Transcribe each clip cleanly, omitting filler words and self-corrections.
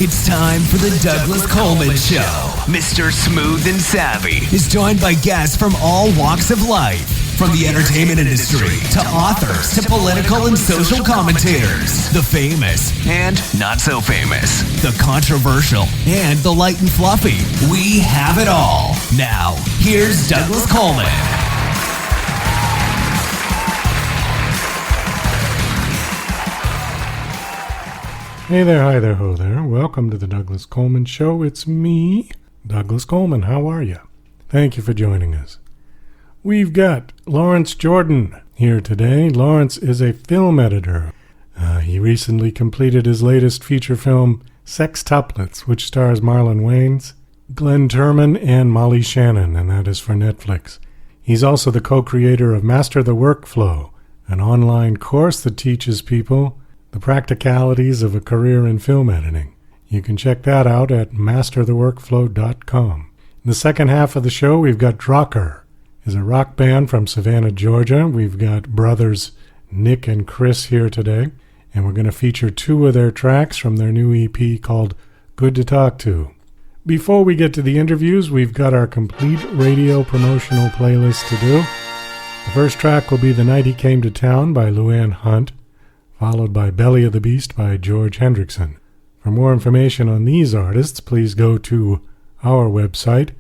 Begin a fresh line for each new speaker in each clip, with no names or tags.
It's time for the Douglas Coleman Show. Mr. Smooth and Savvy is joined by guests from all walks of life. From the entertainment industry to authors to political and social commentators. The famous and not so famous. The controversial and the light and fluffy. We have it all. Now, here's Douglas Coleman.
Hey there, hi there, ho there. Welcome to the Douglas Coleman Show. It's me, Douglas Coleman. How are you? Thank you for joining us. We've got Lawrence Jordan here today. Lawrence is a film editor. He recently completed his latest feature film, Sextuplets, which stars Marlon Wayans, Glynn, Turman, and Molly Shannon, and that is for Netflix. He's also the co-creator of Master the Workflow, an online course that teaches people the practicalities of a career in film editing. You can check that out at mastertheworkflow.com. In the second half of the show, we've got Draucker. Is a rock band from Savannah, Georgia. We've got brothers Nick and Chris here today, and we're going to feature two of their tracks from their new EP called Good to Talk To. Before we get to the interviews, we've got our complete radio promotional playlist to do. The first track will be The Night He Came to Town by Luann Hunt, followed by Belly of the Beast by George Hendrickson. For more information on these artists, please go to our website,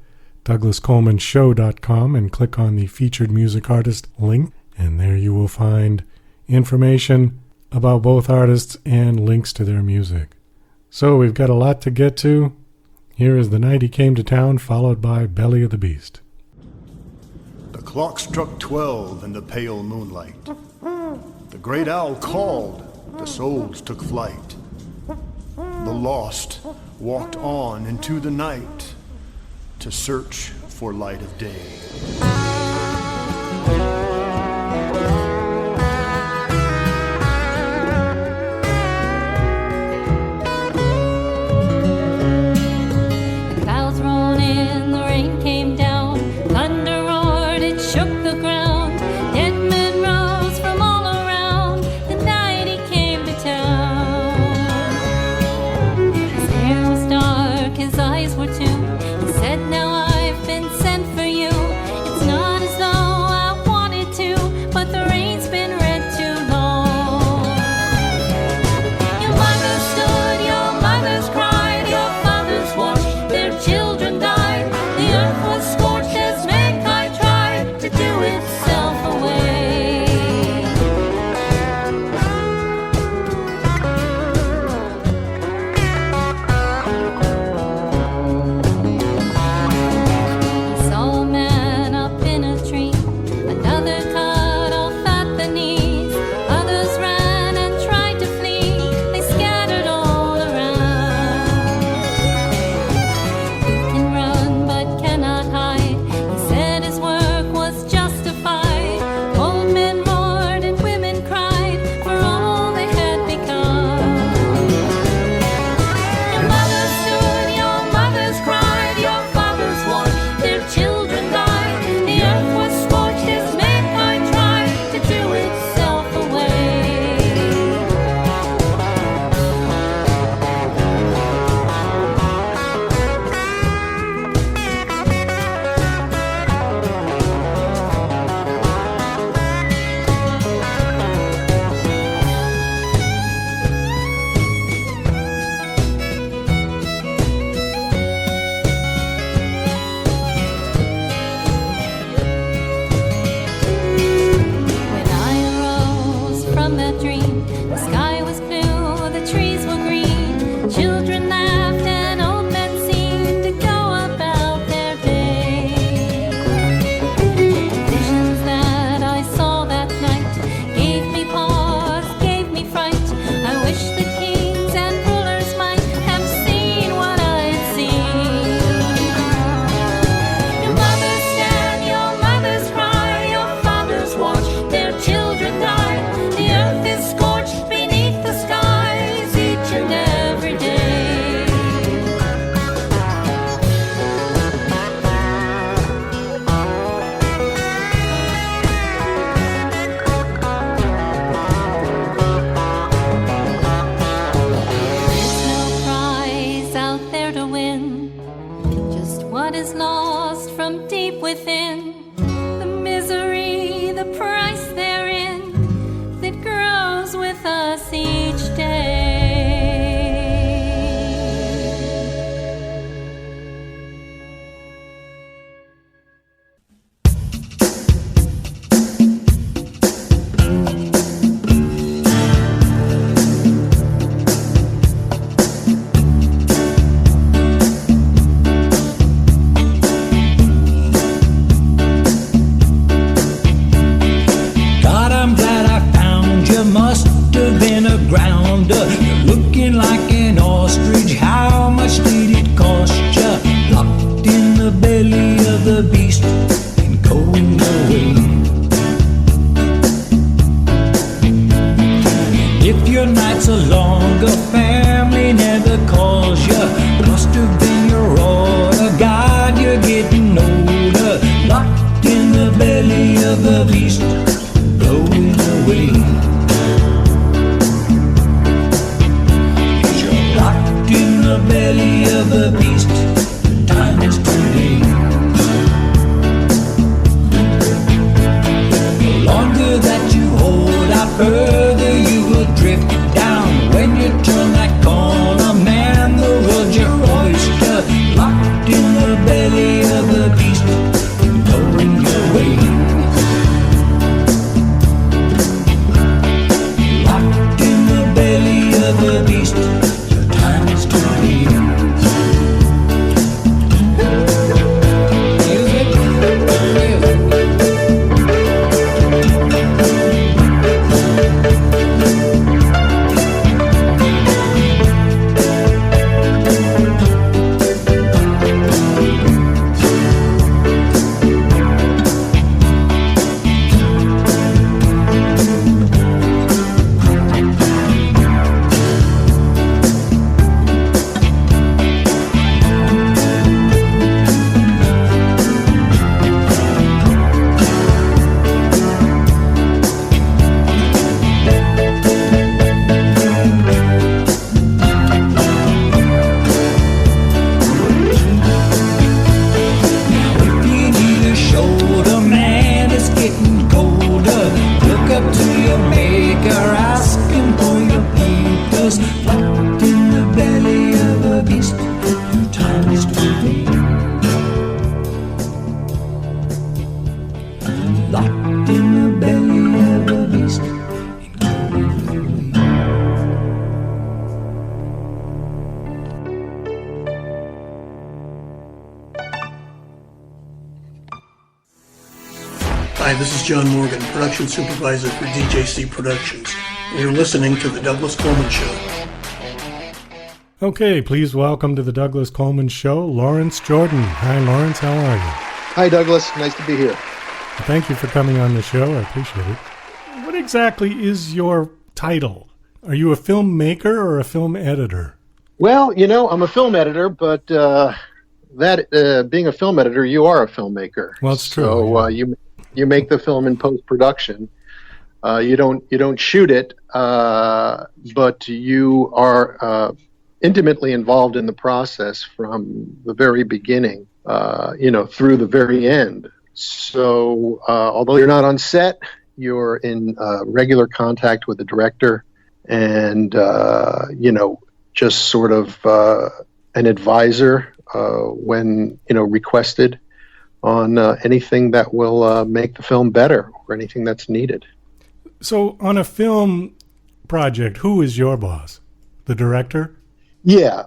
DouglasColemanShow.com, and click on the Featured Music Artist link, and there you will find information about both artists and links to their music. So we've got a lot to get to. Here is The Night He Came to Town, followed by Belly of the Beast.
The clock struck 12 in the pale moonlight. The great owl called, the souls took flight. The lost walked on into the night to search for light of day.
The clouds rolled in, the rain came down, thunder roared, it shook the ground. Dead men rose from all around, the night he came to town. His hair was dark, his eyes were too. He said, now I've been sent for you. It's not is lost from deep within. The misery, the price therein, that grows with us each day.
Hi, this is John Morgan, production supervisor for DJC Productions, and you're listening to The Douglas Coleman Show.
Okay, please welcome to the Douglas Coleman Show, Lawrence Jordan. Hi, Lawrence. How are you?
Hi, Douglas. Nice to be here.
Thank you for coming on the show. I appreciate it. What exactly is your title? Are you a filmmaker or a film editor?
Well, I'm a film editor, but being a film editor, you are a filmmaker.
Well, it's true.
So you make the film in post-production. You don't shoot it, but you are intimately involved in the process from the very beginning, through the very end. So although you're not on set, you're in regular contact with the director and, just sort of an advisor when, requested on anything that will make the film better or anything that's needed.
So on a film project, who is your boss? The director?
Yeah.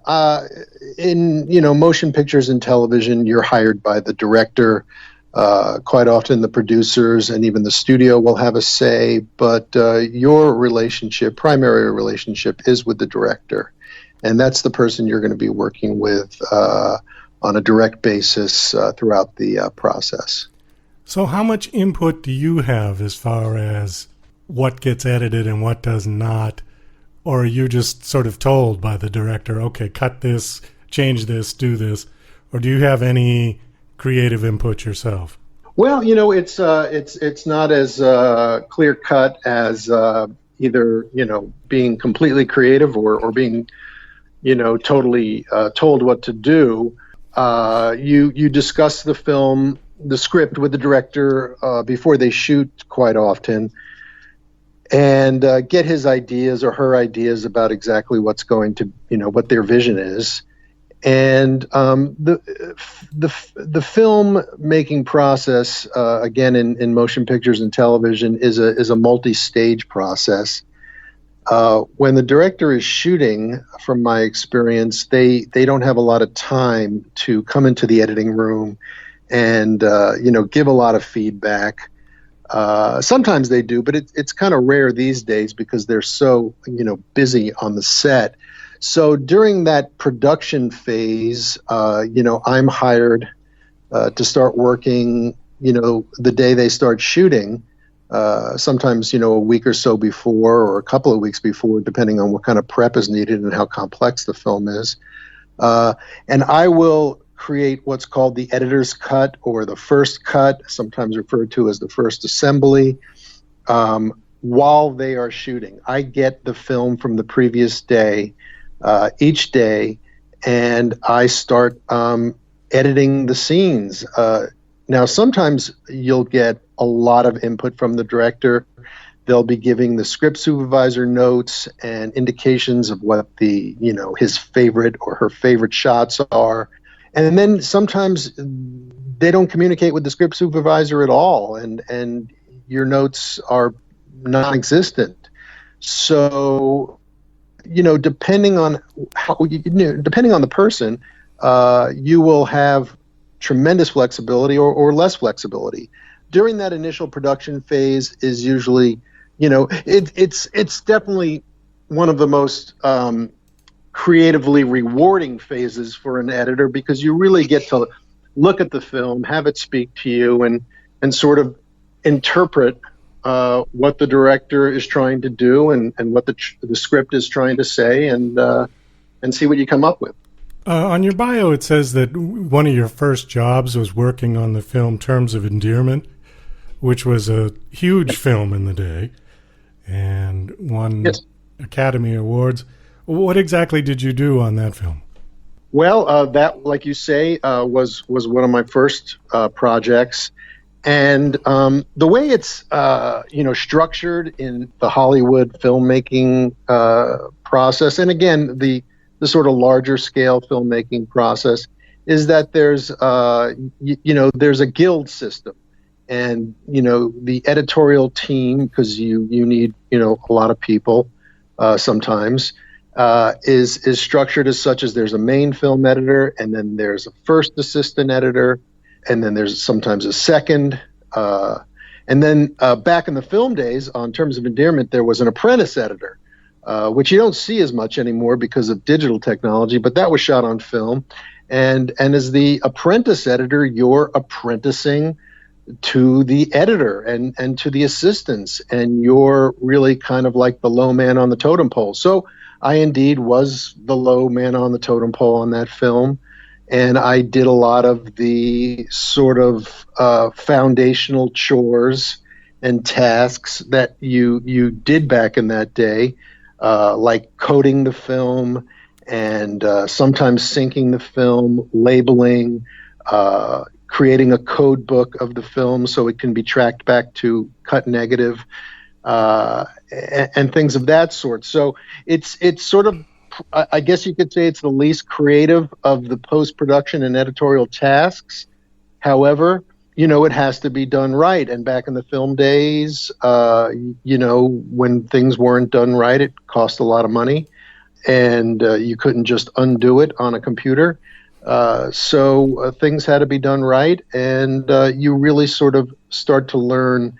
In, motion pictures and television, you're hired by the director. Quite often the producers and even the studio will have a say, but your primary relationship is with the director. And that's the person you're going to be working with on a direct basis throughout the process.
So how much input do you have as far as what gets edited and what does not? Or are you just sort of told by the director, okay, cut this, change this, do this? Or do you have any creative input yourself?
Well, it's not as clear cut as either, being completely creative or being, totally told what to do. You discuss the film, the script with the director before they shoot quite often, and get his ideas or her ideas about exactly what's going to, what their vision is. And the film making process, again in motion pictures and television, is a multi-stage process. When the director is shooting, from my experience, they don't have a lot of time to come into the editing room and give a lot of feedback. Sometimes they do, but it's kind of rare these days because they're so busy on the set. So during that production phase, I'm hired to start working, the day they start shooting, sometimes, a week or so before or a couple of weeks before, depending on what kind of prep is needed and how complex the film is. And I will create what's called the editor's cut or the first cut, sometimes referred to as the first assembly, while they are shooting. I get the film from the previous day, each day, and I start editing the scenes. Now, sometimes you'll get a lot of input from the director. They'll be giving the script supervisor notes and indications of what his favorite or her favorite shots are. And then sometimes they don't communicate with the script supervisor at all, and your notes are non-existent. So, depending on the person, you will have tremendous flexibility or less flexibility. During that initial production phase is usually, it's definitely one of the most creatively rewarding phases for an editor, because you really get to look at the film, have it speak to you, and sort of interpret what the director is trying to do and what the script is trying to say, and see what you come up with.
On your bio, it says that one of your first jobs was working on the film Terms of Endearment, which was a huge film in the day and won Academy Awards. What exactly did you do on that film?
Well, that, like you say, was one of my first projects. And the way it's structured in the Hollywood filmmaking process, and again the sort of larger scale filmmaking process, is that there's a guild system, and the editorial team, because you need a lot of people sometimes, is structured as such as there's a main film editor, and then there's a first assistant editor, and then there's sometimes a second. And then back in the film days, on Terms of Endearment, there was an apprentice editor, which you don't see as much anymore because of digital technology, but that was shot on film. And as the apprentice editor, you're apprenticing to the editor and to the assistants, and you're really kind of like the low man on the totem pole. So I indeed was the low man on the totem pole on that film. And I did a lot of the sort of foundational chores and tasks that you did back in that day, like coding the film and sometimes syncing the film, labeling, creating a code book of the film so it can be tracked back to cut negative, and things of that sort. So it's sort of, I guess you could say it's the least creative of the post-production and editorial tasks. However, it has to be done right. And back in the film days, when things weren't done right, it cost a lot of money, and you couldn't just undo it on a computer. So things had to be done right, and you really sort of start to learn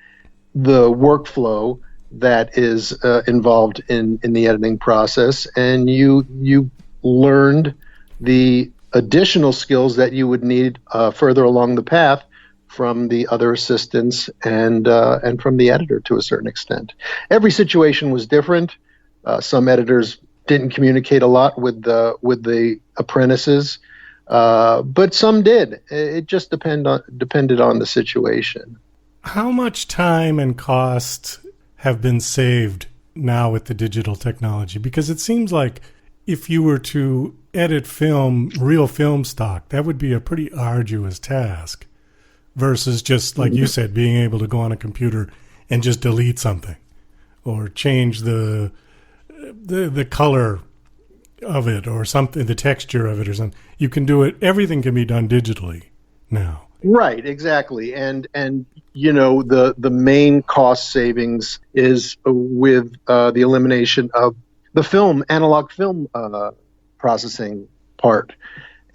the workflow that is involved in the editing process, and you learned the additional skills that you would need further along the path from the other assistants and from the editor to a certain extent. Every situation was different. Some editors didn't communicate a lot with the apprentices, but some did. It just depended on the situation.
How much time and cost have been saved now with the digital technology? Because it seems like if you were to edit film, real film stock, that would be a pretty arduous task versus just, like you said, being able to go on a computer and just delete something or change the color of it or something, the texture of it or something. You can do it. Everything can be done digitally now.
Right, exactly. And the main cost savings is with the elimination of the analog film processing part.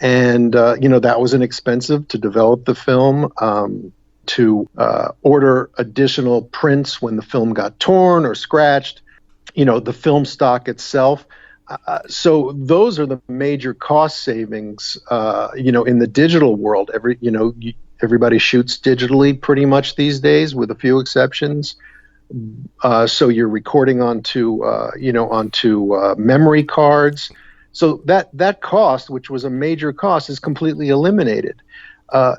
And, that was inexpensive to develop the film, to order additional prints when the film got torn or scratched, the film stock itself. So those are the major cost savings, in the digital world. Everybody shoots digitally pretty much these days, with a few exceptions. So you're recording onto memory cards. So that cost, which was a major cost, is completely eliminated.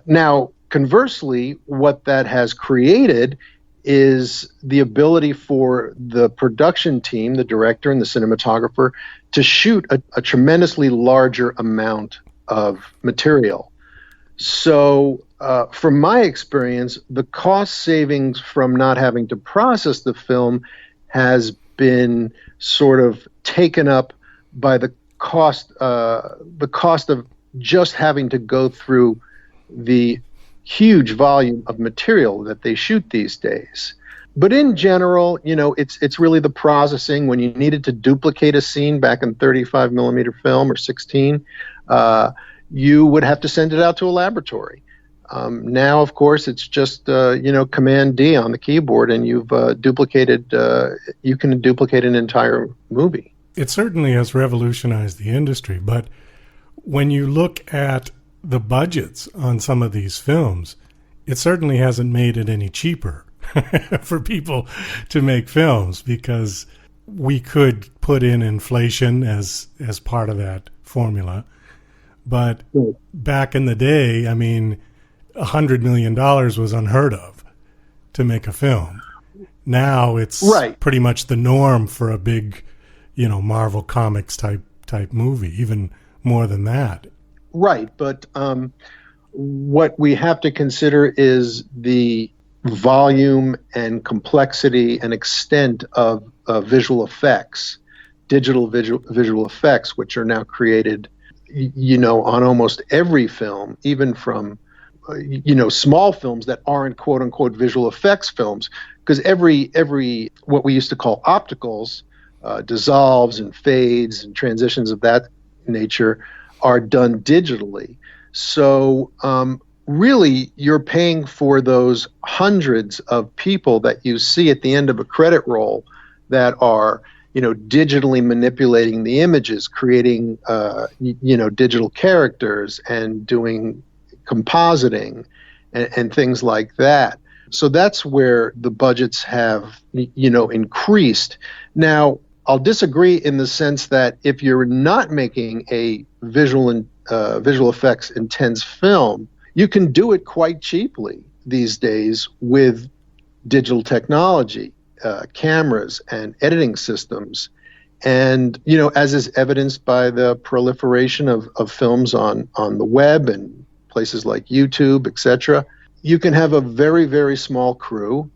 Now, conversely, what that has created is the ability for the production team, the director and the cinematographer, to shoot a tremendously larger amount of material. So from my experience, the cost savings from not having to process the film has been sort of taken up by the cost of just having to go through the huge volume of material that they shoot these days. But in general, it's really the processing. When you needed to duplicate a scene back in 35 millimeter film or 16, you would have to send it out to a laboratory. Now, of course, it's just Command D on the keyboard, and you've duplicated. You can duplicate an entire movie.
It certainly has revolutionized the industry, but when you look at the budgets on some of these films, it certainly hasn't made it any cheaper for people to make films, because we could put in inflation as part of that formula. But back in the day, I mean, $100 million was unheard of to make a film. Now it's pretty much the norm for a big, Marvel Comics type movie, even more than that.
Right, but what we have to consider is the volume and complexity and extent of visual effects, digital visual effects, which are now created, on almost every film, even from, small films that aren't quote unquote visual effects films, because every what we used to call opticals, dissolves and fades and transitions of that nature are done digitally. So really, you're paying for those hundreds of people that you see at the end of a credit roll that are, digitally manipulating the images, creating, digital characters and doing compositing and things like that. So that's where the budgets have, increased. Now, I'll disagree in the sense that if you're not making a visual effects intense film, you can do it quite cheaply these days with digital technology, cameras and editing systems. And, as is evidenced by the proliferation of films on the web and places like YouTube, etc., you can have a very, very small crew,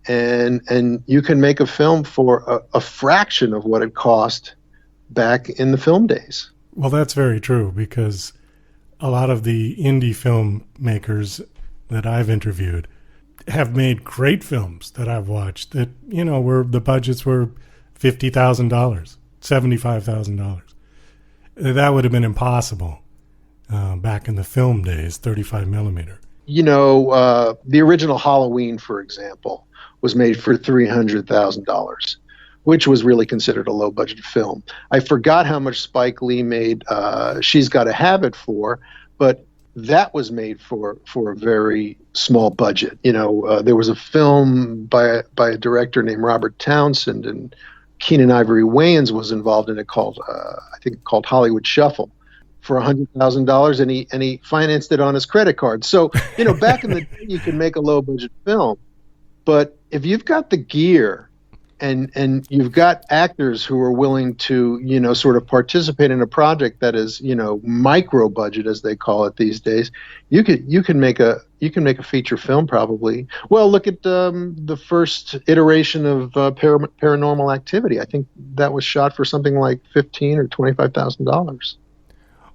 and you can make a film for a fraction of what it cost back in the film days.
Well, that's very true, because a lot of the indie filmmakers that I've interviewed have made great films that I've watched that, the budgets were $50,000, $75,000. That would have been impossible back in the film days, 35 millimeter.
The original Halloween, for example, was made for $300,000, which was really considered a low-budget film. I forgot how much Spike Lee made She's Gotta Have It for, but that was made for a very small budget. There was a film by a director named Robert Townsend, and Keenan Ivory Wayans was involved in it, called Hollywood Shuffle, for $100,000, and he financed it on his credit card. So, back in the day, you could make a low-budget film. But if you've got the gear and you've got actors who are willing to, sort of participate in a project that is, micro budget, as they call it these days, you can make a feature film probably. Well, look at the first iteration of Paranormal Activity. I think that was shot for something like $15,000 or $25,000.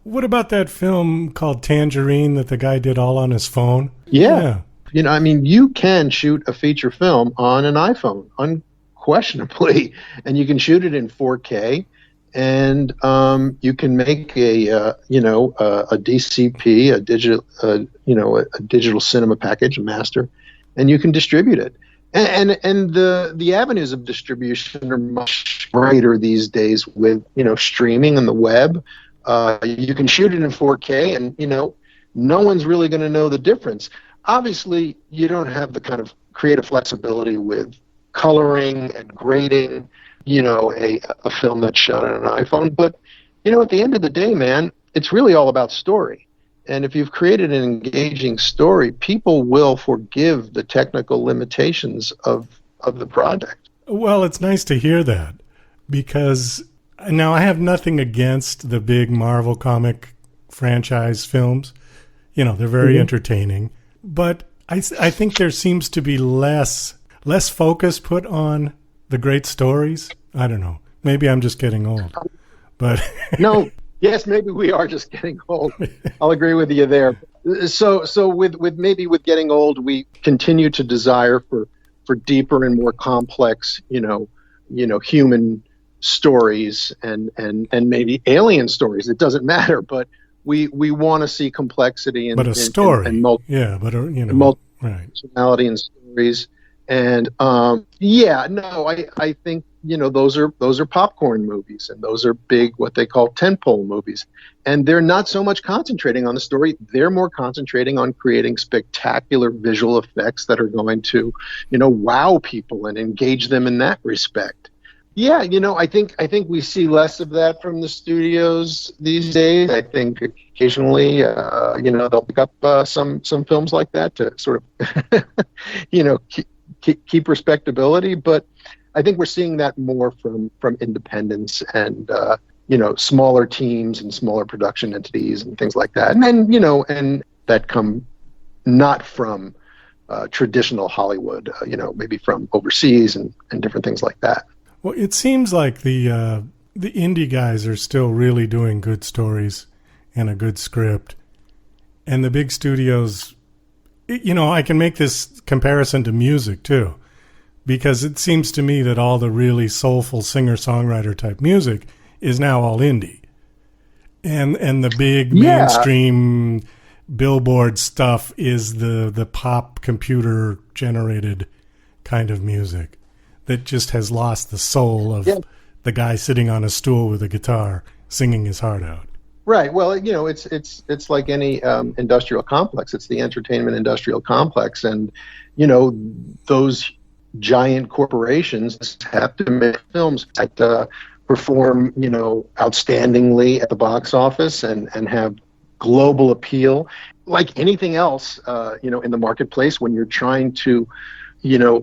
What about that film called Tangerine that the guy did all on his phone?
Yeah. You can shoot a feature film on an iPhone, unquestionably, and you can shoot it in 4K, and you can make a DCP, a digital cinema package, a master, and you can distribute it. And the avenues of distribution are much greater these days with streaming and the web. You can shoot it in 4K, and no one's really going to know the difference. Obviously, you don't have the kind of creative flexibility with coloring and grading, a film that's shot on an iPhone. But, at the end of the day, man, it's really all about story. And if you've created an engaging story, people will forgive the technical limitations of the project.
Well, it's nice to hear that, because now I have nothing against the big Marvel comic franchise films. They're very entertaining. But I think there seems to be less focus put on the great stories. I don't know. Maybe I'm just getting old. But
no, yes, maybe we are just getting old. I'll agree with you there. So with getting old, we continue to desire for deeper and more complex, human stories and maybe alien stories. It doesn't matter, but we want to see complexity
but a story,
and
right,
personality and stories, and I think those are popcorn movies, and those are big, what they call tentpole movies, and they're not so much concentrating on the story; they're more concentrating on creating spectacular visual effects that are going to, wow people and engage them in that respect. Yeah, I think we see less of that from the studios these days. I think occasionally, they'll pick up some films like that to sort of, keep respectability. But I think we're seeing that more from independents and smaller teams and smaller production entities and things like that. And then and that come not from traditional Hollywood, maybe from overseas and different things like that.
Well, it seems like the indie guys are still really doing good stories and a good script. And the big studios, I can make this comparison to music too, because it seems to me that all the really soulful singer-songwriter type music is now all indie. And the big mainstream Billboard stuff is the pop computer generated kind of music that just has lost the soul of the guy sitting on a stool with a guitar singing his heart out.
Right. Well, it's like any industrial complex. It's the entertainment industrial complex, and those giant corporations have to make films that perform outstandingly at the box office and have global appeal. Like anything else, in the marketplace, when you're trying to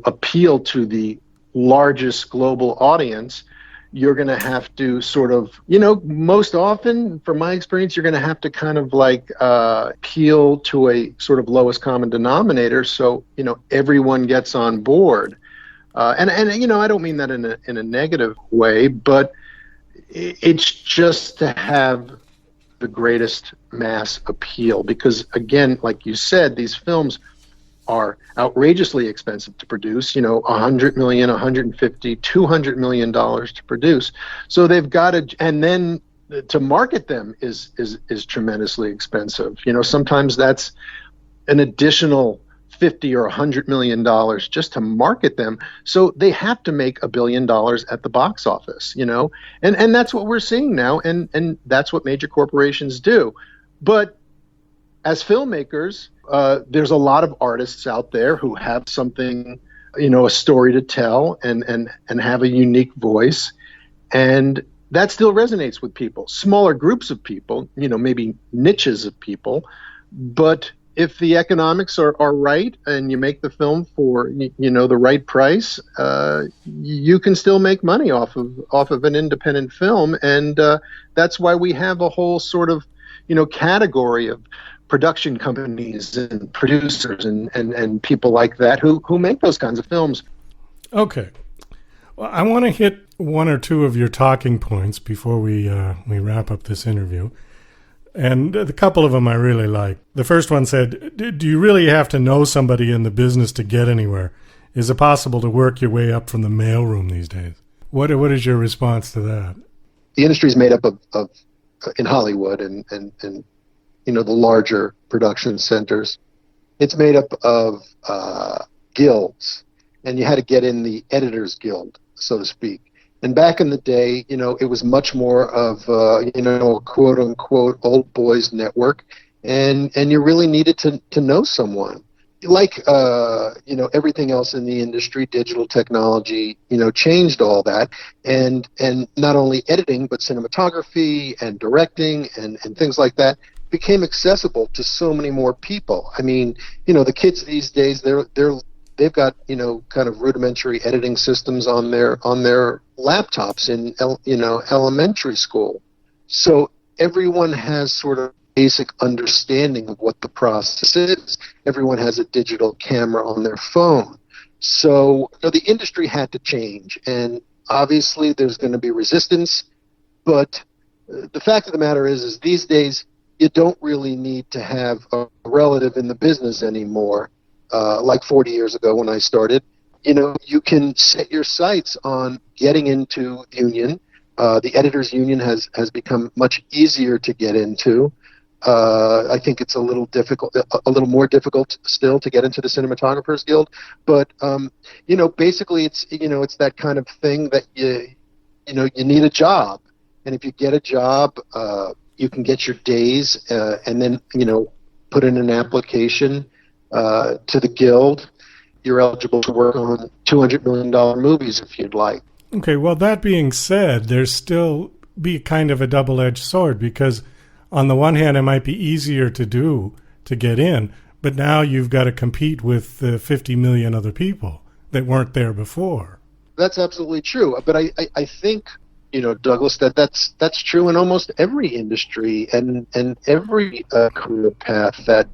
appeal to the largest global audience, you're going to have to sort of, most often, from my experience, you're going to have to kind of like appeal to a sort of lowest common denominator, so everyone gets on board. And I don't mean that in a negative way, but it's just to have the greatest mass appeal, because again, like you said, these films are outrageously expensive to produce, $100 million, $150, $200 million to produce. So they've got to, and then to market them is tremendously expensive. Sometimes that's an additional $50 or $100 million just to market them. So they have to make $1 billion at the box office, and that's what we're seeing now. And that's what major corporations do. But as filmmakers, there's a lot of artists out there who have something, a story to tell and have a unique voice. And that still resonates with people, smaller groups of people, maybe niches of people. But if the economics are right and you make the film for the right price, you can still make money off of an independent film, and that's why we have a whole sort of category of production companies and producers and people like that who make those kinds of films.
Okay. Well, I want to hit one or two of your talking points before we wrap up this interview. And a couple of them I really like. The first one said, do you really have to know somebody in the business to get anywhere? Is it possible to work your way up from the mailroom these days? What is your response to that?
The industry is made up of in Hollywood and the larger production centers. It's made up of guilds, and you had to get in the Editors Guild, so to speak. And back in the day, it was much more of, a quote unquote old boys network. And you really needed to know someone. Like, everything else in the industry, digital technology, changed all that. And not only editing, but cinematography and directing and things like that became accessible to so many more people. I mean, the kids these days, they've got kind of rudimentary editing systems on their laptops in elementary school, so everyone has sort of basic understanding of what the process is. Everyone has a digital camera on their phone, so the industry had to change, and obviously there's going to be resistance, but the fact of the matter is these days you don't really need to have a relative in the business anymore. Like 40 years ago when I started, you can set your sights on getting into the union. The editors union has become much easier to get into. I think it's a little more difficult still to get into the Cinematographers Guild. But basically, it's that kind of thing that you need a job, and if you get a job, you can get your days, and then put in an application to the Guild. You're eligible to work on $200 million movies if you'd like.
Okay, well, that being said, there's still be kind of a double-edged sword, because on the one hand, it might be easier to get in, but now you've got to compete with 50 million other people that weren't there before.
That's absolutely true. But I think, Douglas, that's true in almost every industry and every career path that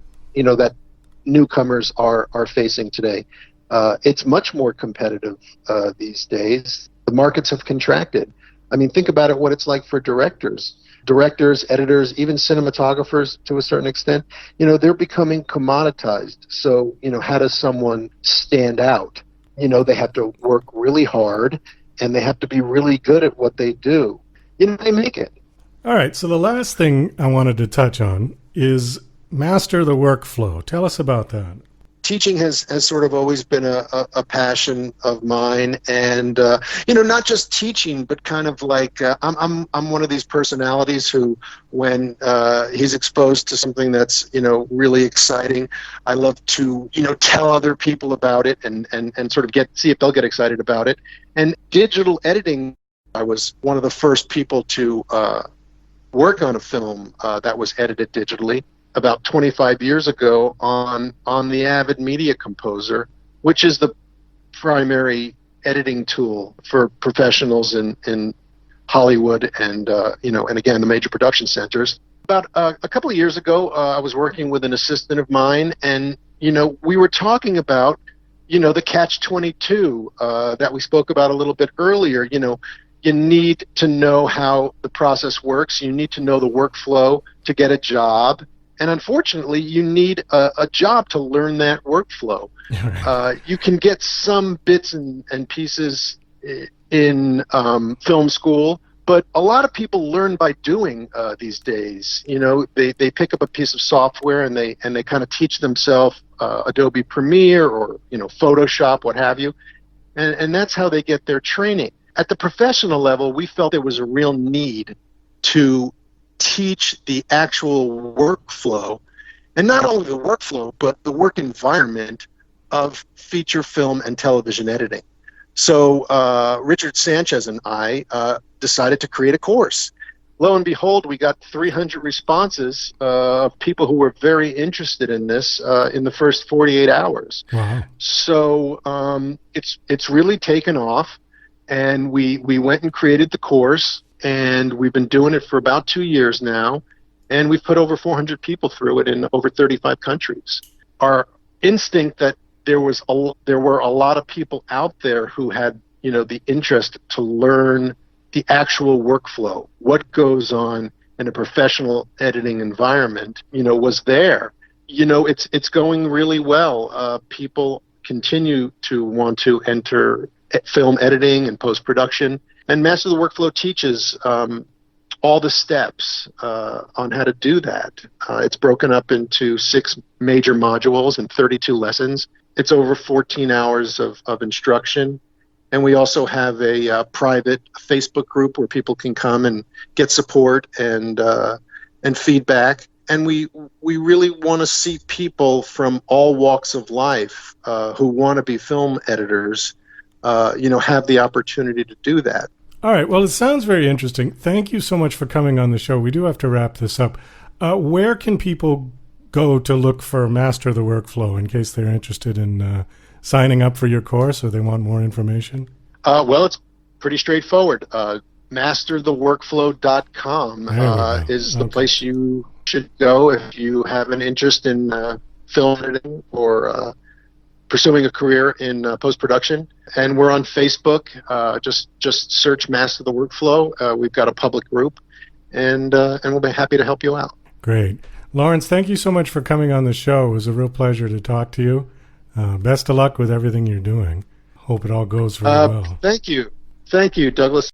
newcomers are facing today. It's much more competitive these days. The markets have contracted. I mean, think about it, what it's like for directors, editors, even cinematographers to a certain extent. They're becoming commoditized. So, how does someone stand out? They have to work really hard, and they have to be really good at what they do. They make it.
All right, so the last thing I wanted to touch on is master the workflow. Tell us about that.
Teaching has sort of always been a passion of mine, and not just teaching, but kind of like I'm one of these personalities who, when he's exposed to something that's really exciting, I love to tell other people about it and sort of see if they'll get excited about it. And digital editing, I was one of the first people to work on a film that was edited digitally about 25 years ago on the Avid Media Composer, which is the primary editing tool for professionals in Hollywood and and again the major production centers. About a couple of years ago, I was working with an assistant of mine, and we were talking about the catch-22 that we spoke about a little bit earlier. You need to know how the process works. You need to know the workflow to get a job. And unfortunately, you need a job to learn that workflow. You can get some bits and pieces in film school, but a lot of people learn by doing these days. They pick up a piece of software and they kind of teach themselves Adobe Premiere or Photoshop, what have you, and that's how they get their training. At the professional level, we felt there was a real need to teach the actual workflow, and not only the workflow, but the work environment of feature film and television editing. So Richard Sanchez and I decided to create a course. lo and behold, we got 300 responses of people who were very interested in this in the first 48 hours.
Wow.
So it's really taken off, and we went and created the course, and we've been doing it for about 2 years now, and we've put over 400 people through it in over 35 countries. Our instinct that there were a lot of people out there who had, the interest to learn the actual workflow, what goes on in a professional editing environment, was there. It's going really well. People continue to want to enter film editing and post-production, and Master the Workflow teaches all the steps on how to do that. It's broken up into 6 major modules and 32 lessons. It's over 14 hours of instruction. And we also have a private Facebook group where people can come and get support and feedback. And we really want to see people from all walks of life who want to be film editors, have the opportunity to do that.
All right. Well, it sounds very interesting. Thank you so much for coming on the show. We do have to wrap this up. Where can people go to look for Master the Workflow in case they're interested in signing up for your course or they want more information?
Well, it's pretty straightforward. mastertheworkflow.com is the place you should go if you have an interest in film editing or pursuing a career in post-production. And we're on Facebook. Just search Master the Workflow. We've got a public group, and we'll be happy to help you out.
Great. Lawrence, thank you so much for coming on the show. It was a real pleasure to talk to you. Best of luck with everything you're doing. Hope it all goes very well.
Thank you. Thank you, Douglas.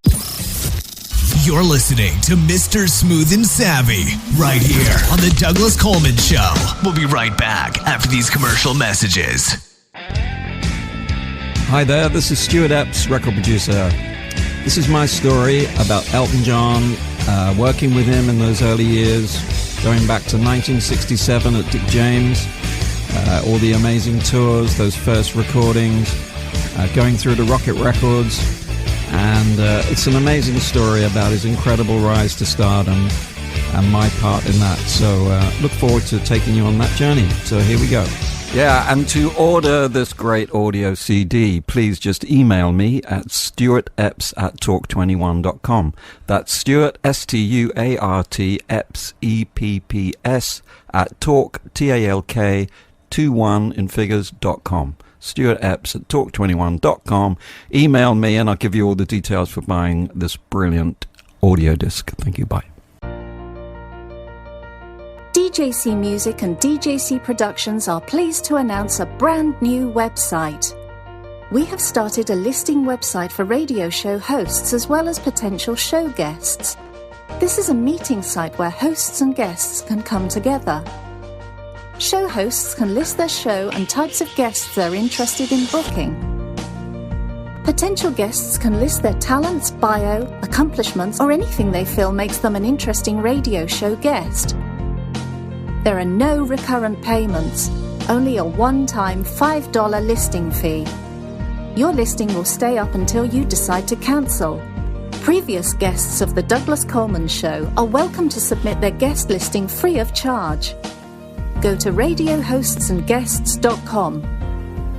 You're listening to Mr. Smooth and Savvy right here on The Douglas Coleman Show. We'll be right back after these commercial messages.
Hi there, this is Stuart Epps, record producer. This is my story about Elton John, working with him in those early years, going back to 1967 at Dick James, all the amazing tours, those first recordings, going through to Rocket Records, and it's an amazing story about his incredible rise to stardom and my part in that. So look forward to taking you on that journey. So here we go. Yeah, and to order this great audio CD, please just email me at stuartepps@talk21.com. That's Stuart, S-T-U-A-R-T, Epps, E-P-P-S, at talk, T-A-L-K, 21 in figures.com. Stuart Epps at talk21.com. Email me and I'll give you all the details for buying this brilliant audio disc. Thank you. Bye.
DJC Music and DJC Productions are pleased to announce a brand new website. We have started a listing website for radio show hosts as well as potential show guests. This is a meeting site where hosts and guests can come together. Show hosts can list their show and types of guests they're interested in booking. Potential guests can list their talents, bio, accomplishments, or anything they feel makes them an interesting radio show guest. There are no recurrent payments, only a one-time $5 listing fee. Your listing will stay up until you decide to cancel. Previous guests of The Douglas Coleman Show are welcome to submit their guest listing free of charge. Go to radiohostsandguests.com.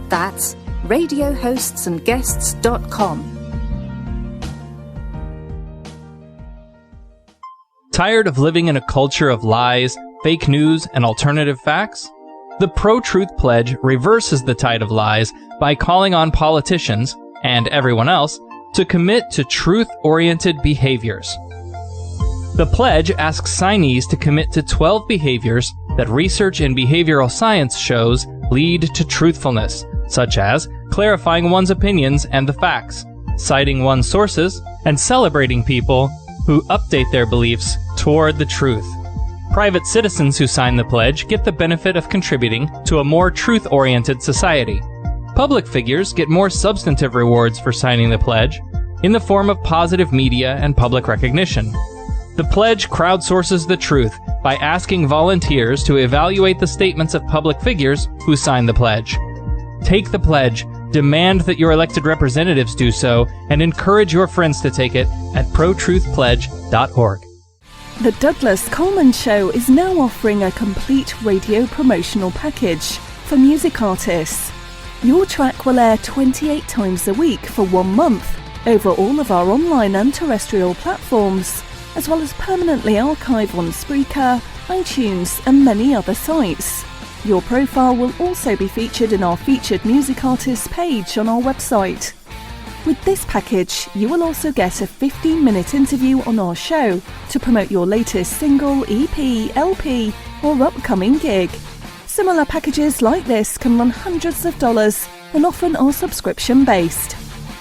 That's radiohostsandguests.com.
Tired of living in a culture of lies, fake news, and alternative facts? The Pro-Truth Pledge reverses the tide of lies by calling on politicians, and everyone else, to commit to truth-oriented behaviors. The pledge asks signees to commit to 12 behaviors that research in behavioral science shows lead to truthfulness, such as clarifying one's opinions and the facts, citing one's sources, and celebrating people who update their beliefs toward the truth. Private citizens who sign the pledge get the benefit of contributing to a more truth-oriented society. Public figures get more substantive rewards for signing the pledge in the form of positive media and public recognition. The pledge crowdsources the truth by asking volunteers to evaluate the statements of public figures who sign the pledge. Take the pledge, demand that your elected representatives do so, and encourage your friends to take it at protruthpledge.org.
The Douglas Coleman Show is now offering a complete radio promotional package for music artists. Your track will air 28 times a week for 1 month over all of our online and terrestrial platforms, as well as permanently archive on Spreaker, iTunes and many other sites. Your profile will also be featured in our featured music artists page on our website. With this package, you will also get a 15-minute interview on our show to promote your latest single, EP, LP, or upcoming gig. Similar packages like this can run hundreds of dollars and often are subscription-based.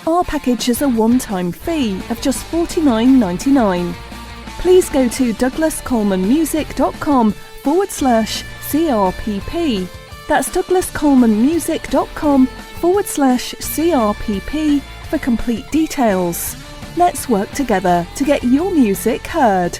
Our package has a one-time fee of just $49.99. Please go to douglascolemanmusic.com/CRPP. That's douglascolemanmusic.com/CRPP for complete details. Let's work together to get your music heard.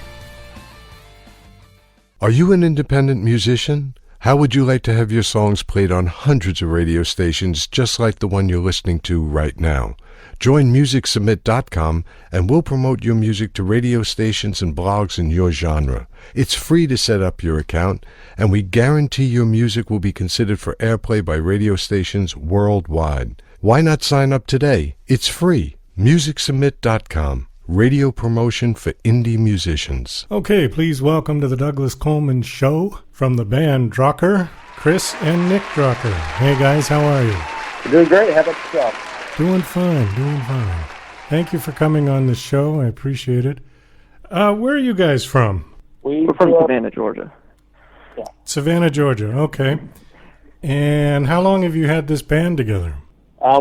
Are you an independent musician? How would you like to have your songs played on hundreds of radio stations just like the one you're listening to right now? Join MusicSubmit.com and we'll promote your music to radio stations and blogs in your genre. It's free to set up your account, and we guarantee your music will be considered for airplay by radio stations worldwide. Why not sign up today? It's free. MusicSubmit.com. Radio promotion for indie musicians.
Okay, please welcome to the Douglas Coleman Show from the band Draucker, Chris and Nick Draucker. Hey guys, how are you?
Doing great. How about yourself?
Doing fine. Thank you for coming on the show. I appreciate it. Where are you guys from?
We're from Savannah, Georgia.
Yeah. Savannah, Georgia. Okay. And how long have you had this band together?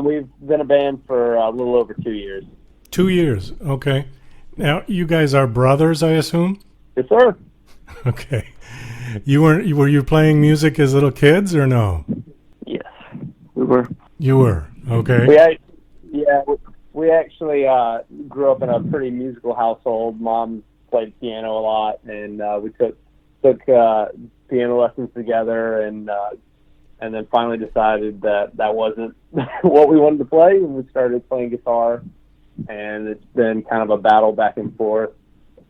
We've been a band for a little over 2 years.
2 years. Okay. Now, you guys are brothers, I assume?
Yes, sir.
Okay. Were you playing music as little kids or no?
Yes, we were.
You were. Okay.
We actually grew up in a pretty musical household. Mom played piano a lot, and we took piano lessons together, and then finally decided that wasn't what we wanted to play, and we started playing guitar. And it's been kind of a battle back and forth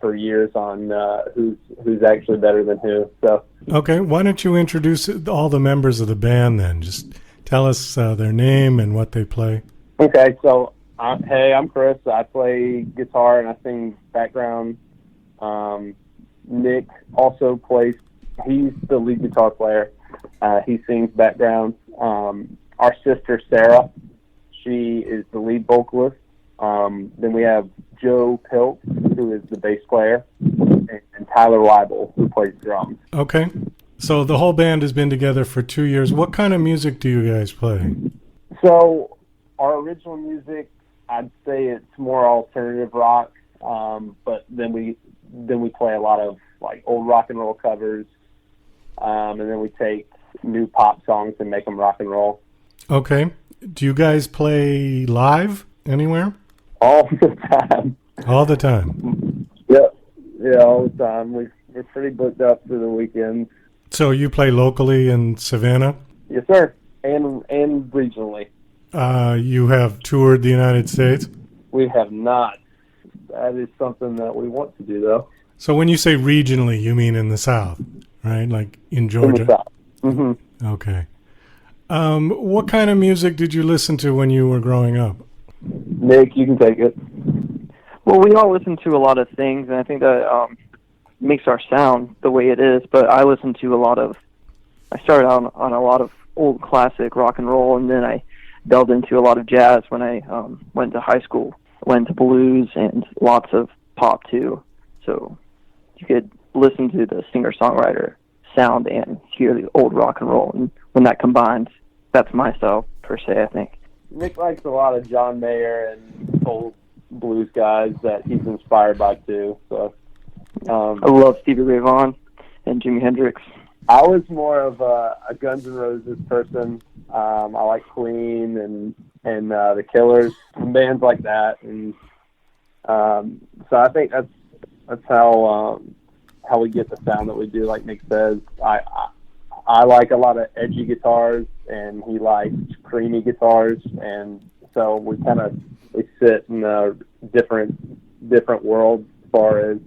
for years on who's actually better than who. So
okay, why don't you introduce all the members of the band then? Just tell us their name and what they play.
Okay, so I'm Chris. I play guitar and I sing background. Nick also plays. He's the lead guitar player. He sings background. Our sister Sarah, she is the lead vocalist. Then we have Joe Pilt, who is the bass player, and Tyler Leibel, who plays drums.
Okay. So the whole band has been together for 2 years. What kind of music do you guys play?
So our original music, I'd say it's more alternative rock, but then we play a lot of like old rock and roll covers, and then we take new pop songs and make them rock and roll. Okay.
Do you guys play live anywhere?
All the time.
All the time?
Yeah, all the time. We're pretty booked up through the weekends.
So you play locally in Savannah?
Yes, sir, and regionally.
You have toured the United States?
We have not. That is something that we want to do, though.
So when you say regionally, you mean in the South, right? Like in Georgia?
In the South. Mm-hmm.
Okay. What kind of music did you listen to when you were growing up?
Nick, you can take it.
Well, we all listen to a lot of things, and I think that makes our sound the way it is. But I listen to I started out on a lot of old classic rock and roll, and then I delved into a lot of jazz when I went to high school. Went to blues and lots of pop, too. So you could listen to the singer-songwriter sound and hear the old rock and roll. And when that combines, that's my style, per se, I think.
Nick likes a lot of John Mayer and old blues guys that he's inspired by too. So
I love Stevie Ray Vaughan and Jimi Hendrix.
I was more of a Guns N' Roses person. I like Queen and the Killers, and bands like that. And so I think that's how we get the sound that we do. Like Nick says, I like a lot of edgy guitars, and he likes creamy guitars, and so we sit in a different world as far as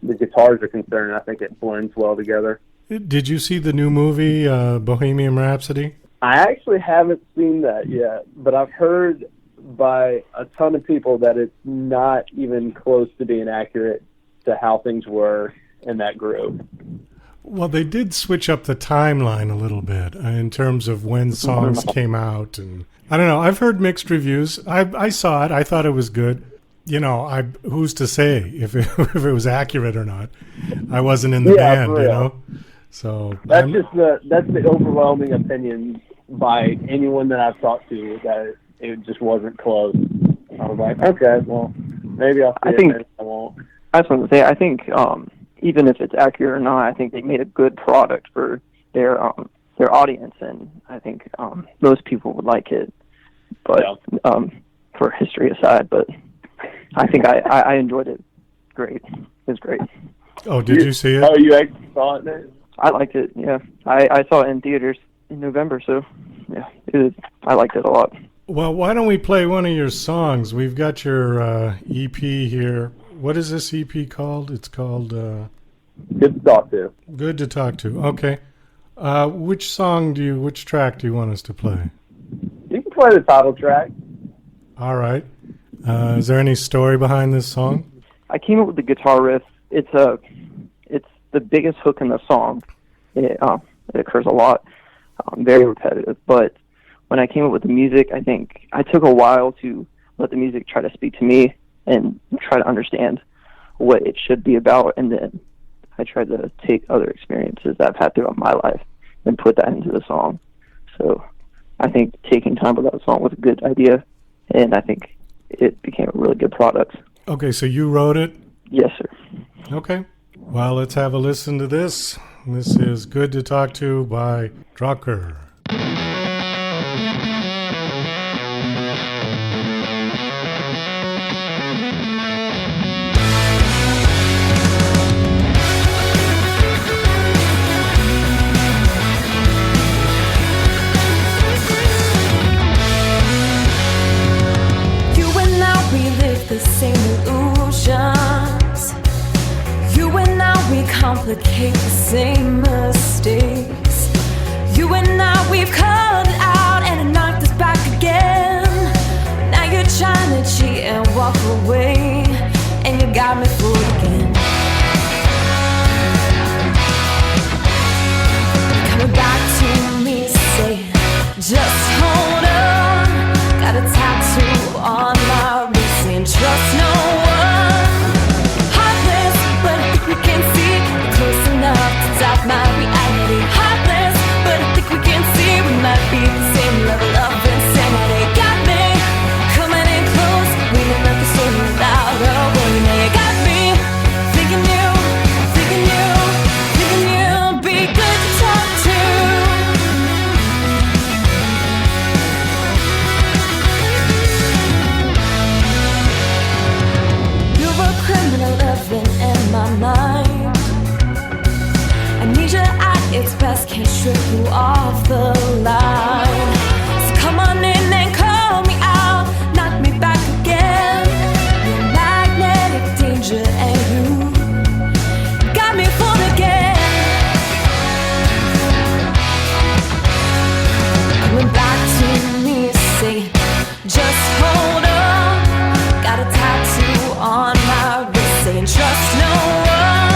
the guitars are concerned, I think it blends well together.
Did you see the new movie, Bohemian Rhapsody?
I actually haven't seen that yet, but I've heard by a ton of people that it's not even close to being accurate to how things were in that group.
Well, they did switch up the timeline a little bit in terms of when songs came out. And I don't know. I've heard mixed reviews. I saw it. I thought it was good. You know, who's to say if it was accurate or not? I wasn't in the band, you know. So
that's the overwhelming opinion by anyone that I've talked to, that it just wasn't close. I was like, okay, well, maybe I'll see it. I won't.
I was going to say, I think even if it's accurate or not, I think they made a good product for their audience, and I think most people would like it. But for history aside, but I think I enjoyed it. Great, it was great.
Oh, did you see it?
Oh, you actually saw it, man?
I liked it. Yeah, I saw it in theaters in November, so yeah, I liked it a lot.
Well, why don't we play one of your songs? We've got your EP here. What is this EP called? It's called
Good to Talk To.
Good to Talk To. Okay. Which track do you want us to play?
You can play the title track.
All right. Is there any story behind this song?
I came up with the guitar riff. It's the biggest hook in the song. It occurs a lot, very repetitive. But when I came up with the music, I think I took a while to let the music try to speak to me and try to understand what it should be about. And then I tried to take other experiences that I've had throughout my life and put that into the song. So I think taking time with that song was a good idea, and I think it became a really good product.
Okay, so you wrote it?
Yes, sir.
Okay. Well, let's have a listen to this. This is Good to Talk To by Draucker.
The same illusions. You and I, we complicate the same mistakes. You and I, we've cut it out and it knocked us back again. Now you're trying to cheat and walk away, and you got me fooled again. Coming back to me, say, just hold on. Got a tattoo on my wrist. Trust no one. Heartless, but I think we can see we're close enough to doubt my reality. Heartless, but I think we can see we might be the same level of insanity. Got me coming in close, waiting at the storm without a warning. Now you got me thinking you'd be good to talk to. Criminal living in my mind. I need your eye, it's best, can't strip you off the line. So come on in and call me out, knock me back again. You're magnetic danger and you got me fooled again. Coming back to me, say, just hold on. Got a tattoo on my wrist saying trust no one.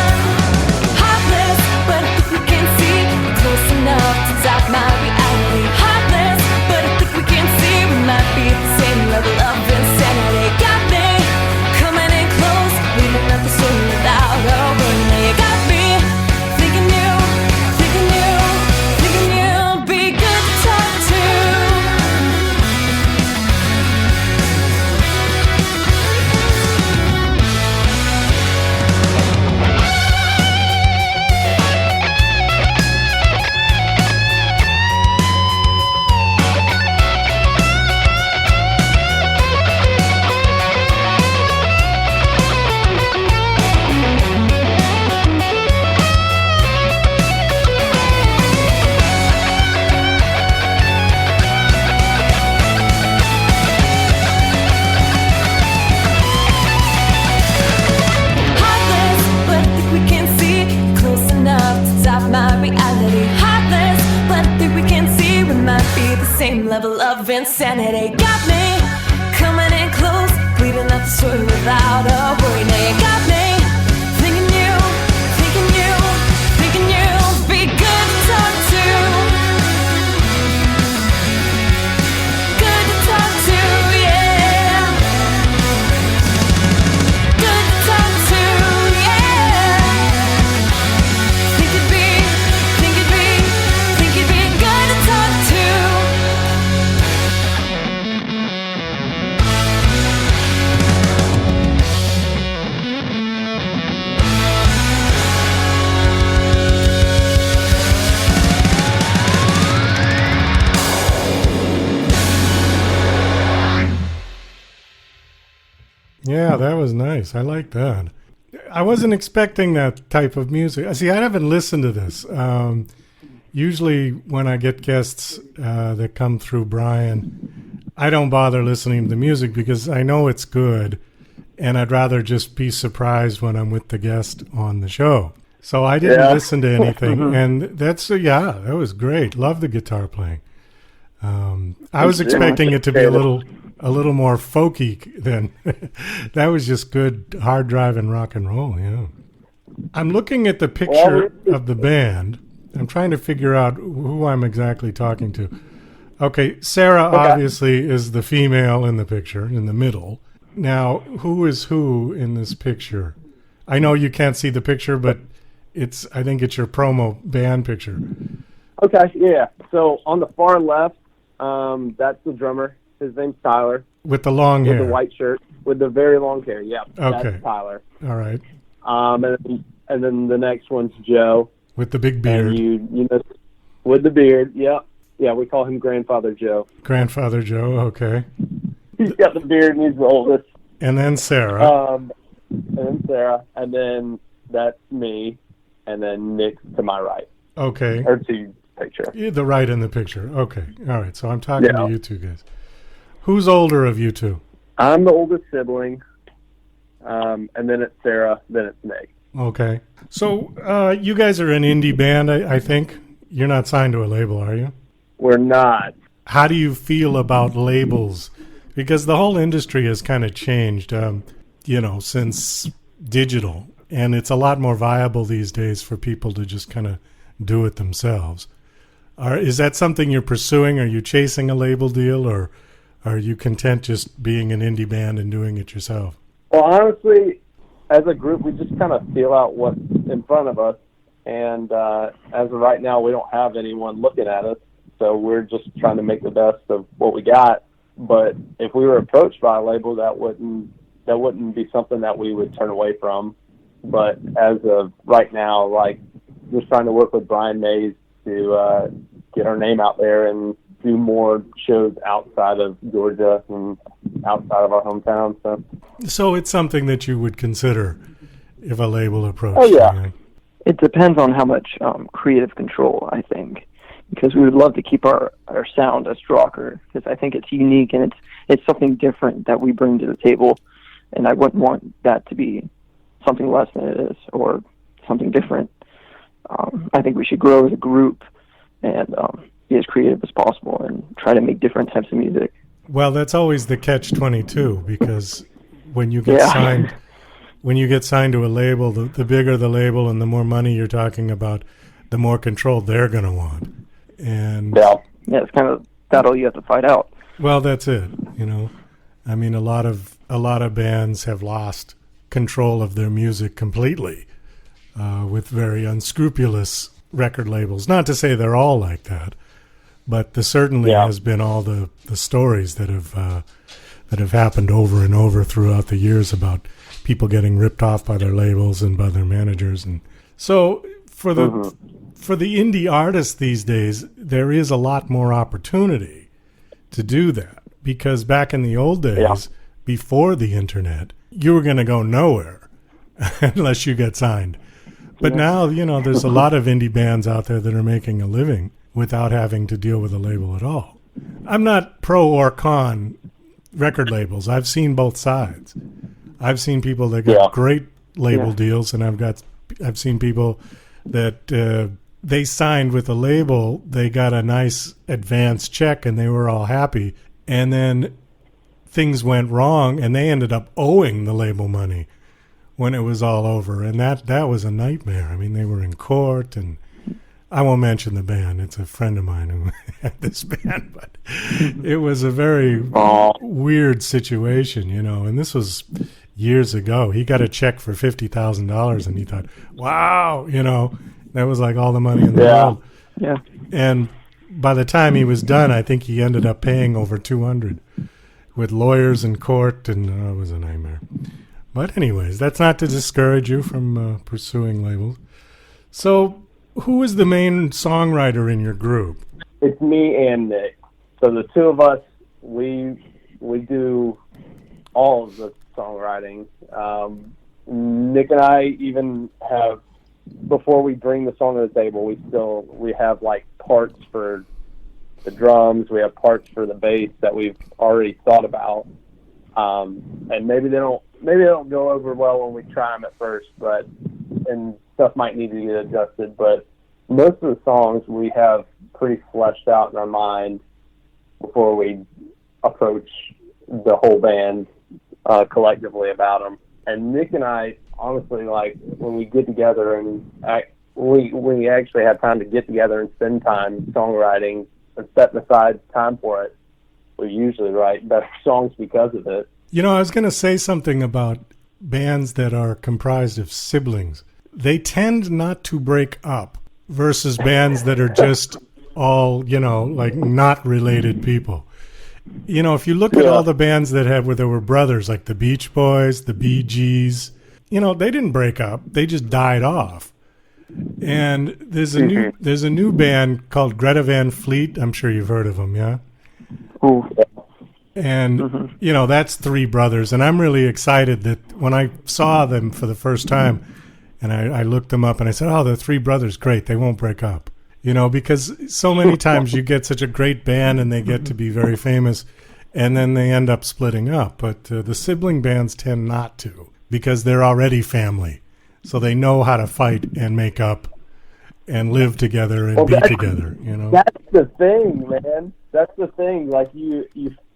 Heartless, but I think we can see we're close enough to doubt my reality. level of insanity. Got me coming in close, bleeding up the story without a worry. Now you got me thinking you'll be good to talk to. Good to talk to, yeah. Good to talk to, yeah. Think it'd be good to talk to.
Yeah, that was nice. I like that. I wasn't expecting that type of music. See, I haven't listened to this. Usually when I get guests that come through Brian, I don't bother listening to the music because I know it's good, and I'd rather just be surprised when I'm with the guest on the show. So I didn't listen to anything, and that was great. Love the guitar playing. I was expecting it to be a little more folky than that. Was just good hard driving rock and roll. Yeah. I'm looking at the picture of the band. I'm trying to figure out who I'm exactly talking to. Okay, Sarah obviously is the female in the picture in the middle. Now, who is who in this picture? I know you can't see the picture, but I think it's your promo band picture.
Okay, yeah. So on the far left, that's the drummer. His name's Tyler.
With the long hair.
With the white shirt. With the very long hair, yeah.
Okay.
That's Tyler.
All right.
And then the next one's Joe.
With the big beard.
And you know, with the beard, yeah. Yeah, we call him Grandfather Joe.
Grandfather Joe, okay.
He's got the beard and he's the oldest.
And then Sarah.
And then that's me. And then Nick to my right.
Okay.
Or to picture.
Yeah, the right in the picture. Okay. All right. So I'm talking to you two guys. Who's older of you two?
I'm the oldest sibling. And then it's Sarah. Then it's Nick.
Okay. So you guys are an indie band, I think. You're not signed to a label, are you?
We're not.
How do you feel about labels? Because the whole industry has kind of changed, since digital. And it's a lot more viable these days for people to just kind of do it themselves. Is that something you're pursuing? Are you chasing a label deal, or are you content just being an indie band and doing it yourself?
Well, honestly, as a group, we just kind of feel out what's in front of us. And as of right now, we don't have anyone looking at us. So we're just trying to make the best of what we got. But if we were approached by a label, that wouldn't be something that we would turn away from. But as of right now, like, just trying to work with Brian Mays to get our name out there and do more shows outside of Georgia and outside of our hometown.
So it's something that you would consider if a label approached.
Oh, yeah.
You.
It depends on how much creative control, I think, because we would love to keep our sound as Draucker, because I think it's unique and it's something different that we bring to the table, and I wouldn't want that to be something less than it is or something different. I think we should grow as a group and be as creative as possible and try to make different types of music.
Well, that's always the catch-22, because when you get signed, to a label, the bigger the label and the more money you're talking about, the more control they're going to want. And
it's kind of battle you have to fight out.
Well, that's it. I mean, a lot of bands have lost control of their music completely with very unscrupulous record labels. Not to say they're all like that, but there certainly has been all the stories that have happened over and over throughout the years about people getting ripped off by their labels and by their managers. And so for the indie artists these days, there is a lot more opportunity to do that, because back in the old days, before the internet, you were going to go nowhere unless you got signed. But now, there's a lot of indie bands out there that are making a living without having to deal with a label at all. I'm not pro or con record labels. I've seen both sides. I've seen people that got great label deals, and I've seen people that they signed with the label, they got a nice advance check and they were all happy. And then things went wrong and they ended up owing the label money when it was all over. And that was a nightmare. I mean, they were in court, and I won't mention the band. It's a friend of mine who had this band, but it was a very weird situation, you know, and this was years ago. He got a check for $50,000 and he thought, wow, you know, that was like all the money in the world.
Yeah.
And by the time he was done, I think he ended up paying over $200 with lawyers in court, and it was a nightmare. But anyways, that's not to discourage you from pursuing labels. So who is the main songwriter in your group?
It's me and Nick. So the two of us, we do all of the songwriting. Nick and I even have, before we bring the song to the table, we have like parts for the drums, we have parts for the bass that we've already thought about. And maybe they don't go over well when we try them at first, and stuff might need to get adjusted, but most of the songs we have pretty fleshed out in our mind before we approach the whole band collectively about them. And Nick and I, honestly, like, when we get together and we actually have time to get together and spend time songwriting and setting aside time for it, we usually write better songs because of it.
You know, I was going to say something about bands that are comprised of siblings. They tend not to break up versus bands that are just all, you know, like not related people. You know, if you look at all the bands that where there were brothers, like the Beach Boys, the Bee Gees, you know, they didn't break up. They just died off. And there's a new band called Greta Van Fleet. I'm sure you've heard of them, yeah?
Ooh.
And, you know, that's three brothers. And I'm really excited that when I saw them for the first time, and I looked them up and I said, oh, they're three brothers. Great. They won't break up. You know, because so many times you get such a great band and they get to be very famous and then they end up splitting up. But the sibling bands tend not to because they're already family. So they know how to fight and make up and live together and be together, you know.
That's the thing, man. That's the thing. Like,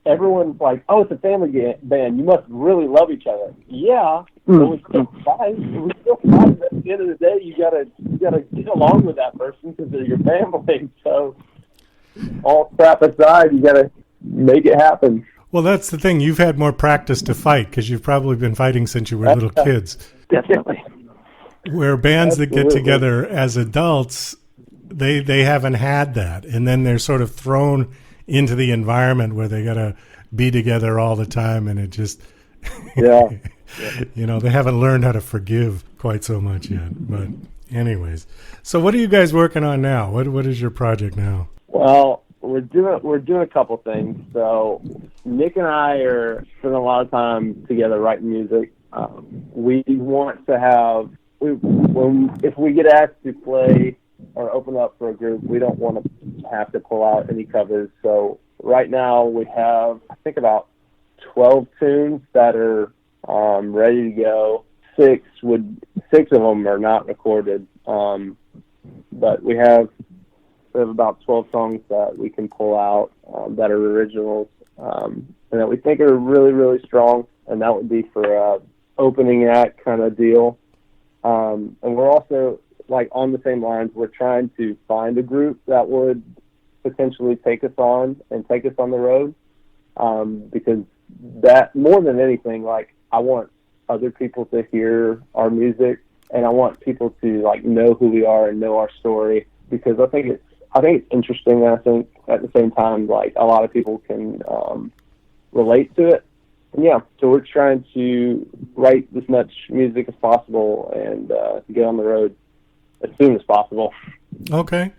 everyone's like, oh, it's a family band. You must really love each other. Yeah, but we still fight. We still fight. At the end of the day, you gotta get along with that person because they're your family. So, all crap aside, you gotta make it happen.
Well, that's the thing. You've had more practice to fight because you've probably been fighting since you were little kids.
Definitely.
Where bands that get together as adults, they haven't had that, and then they're sort of thrown into the environment where they gotta be together all the time, and it just you know, they haven't learned how to forgive quite so much yet. But anyways, so what are you guys working on now? What is your project now?
Well, we're doing a couple things. So Nick and I are spending a lot of time together writing music. We want to have, if we get asked to play or open up for a group, we don't want to have to pull out any covers. So right now we have, I think, about 12 tunes that are ready to go. Six of them are not recorded, but we have about 12 songs that we can pull out that are originals, and that we think are really, really strong, and that would be for a opening act kind of deal. And we're also, like, on the same lines, we're trying to find a group that would potentially take us on and take us on the road, because that, more than anything, like, I want other people to hear our music, and I want people to, like, know who we are and know our story, because I think it's interesting, and I think at the same time, like, a lot of people can relate to it. And yeah, so we're trying to write as much music as possible and get on the road as soon as possible. Okay.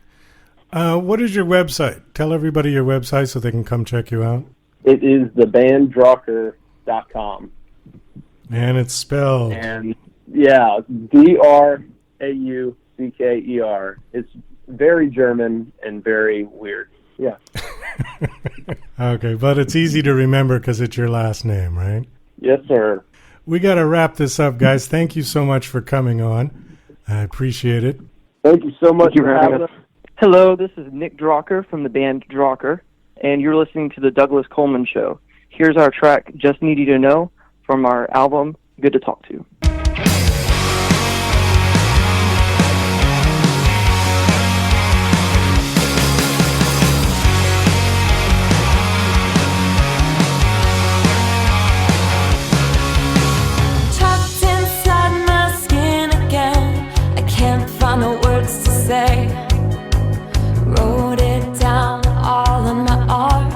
What is your website? Tell everybody your website so they can come check you out.
It is thebanddraucker.com.
And it's spelled...
And yeah, Draucker. It's very German and very weird. Yeah.
Okay, but it's easy to remember because it's your last name, right?
Yes, sir.
We got to wrap this up, guys. Thank you so much for coming on. I appreciate it.
Thank you so much for having us.
Hello, this is Nick Draucker from the band Draucker, and you're listening to the Douglas Coleman Show. Here's our track, Just Need You to Know, from our album, Good to Talk To.
Trapped inside my skin again, I can't find the words to say. Wrote it down all on my arm,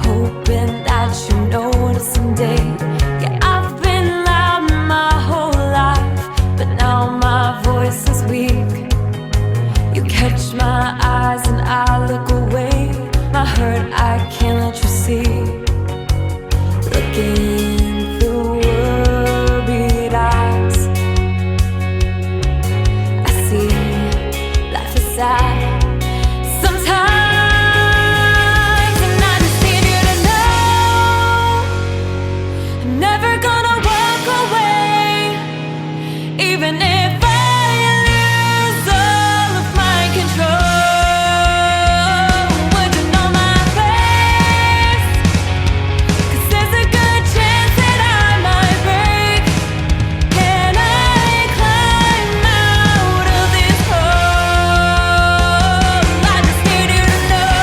hoping that you notice someday. Yeah, I've been loud my whole life, but now my voice is weak. You catch my eyes and I look away. My hurt I can't let you see. Looking through worried eyes, I see life is sad. Even if I lose all of my control, would you know my face? 'Cause there's a good chance that I might break. Can I climb out of this hole? I just need you to know.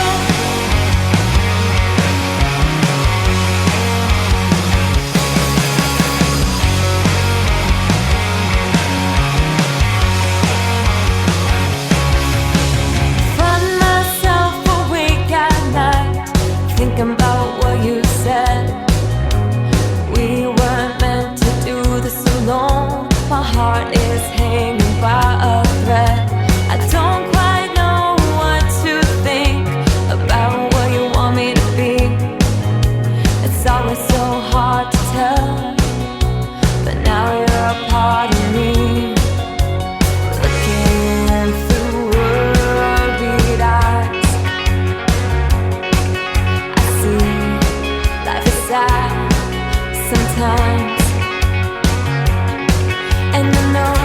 Find myself awake at night, thinking about what you said. We weren't meant to do this alone. My heart is hanging by a thread. I don't quite know what to think about what you want me to be. It's always so hard to tell, but now you're a part of me. Looking through worried eyes, I see life is sad sometimes, and I know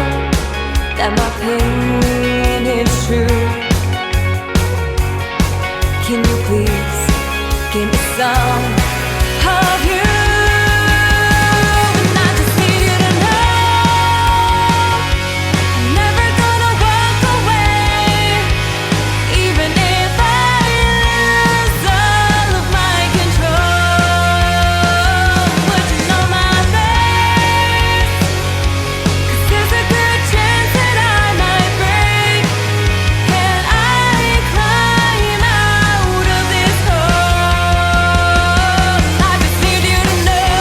that my pain is true. Can you please give me some of you? And I just need you to know I'm never gonna walk away, even if I lose all of my control. Would you know my face? 'Cause there's a good chance that I might break. Can I climb out of this hole? I just need you to know.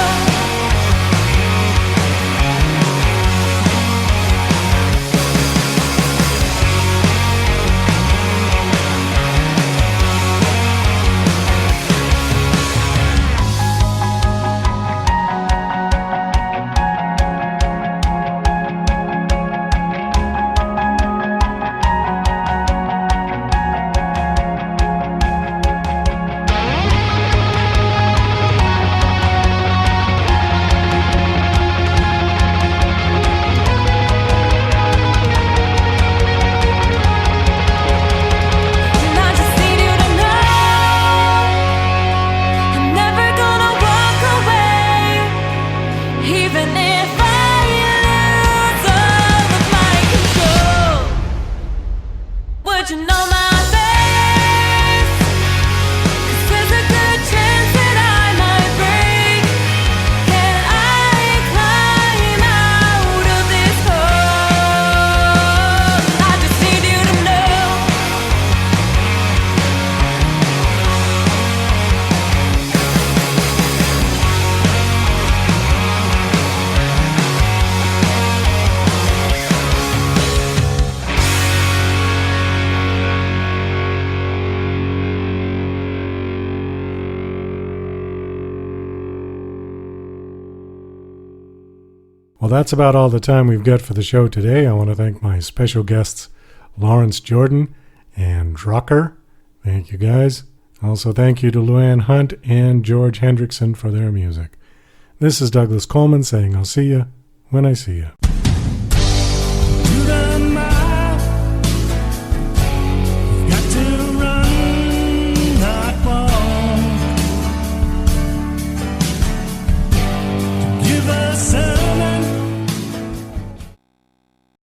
And I just need you to know I'm never gonna walk away, even if I lose all of my control. Would you know my face? 'Cause there's a good chance that I might break. Can I climb out of this hole? I just need you to know.
Well, that's about all the time we've got for the show today. I want to thank my special guests, Lawrence Jordan and Draucker. Thank you, guys. Also, thank you to Luann Hunt and George Hendrickson for their music. This is Douglas Coleman saying I'll see you when I see you.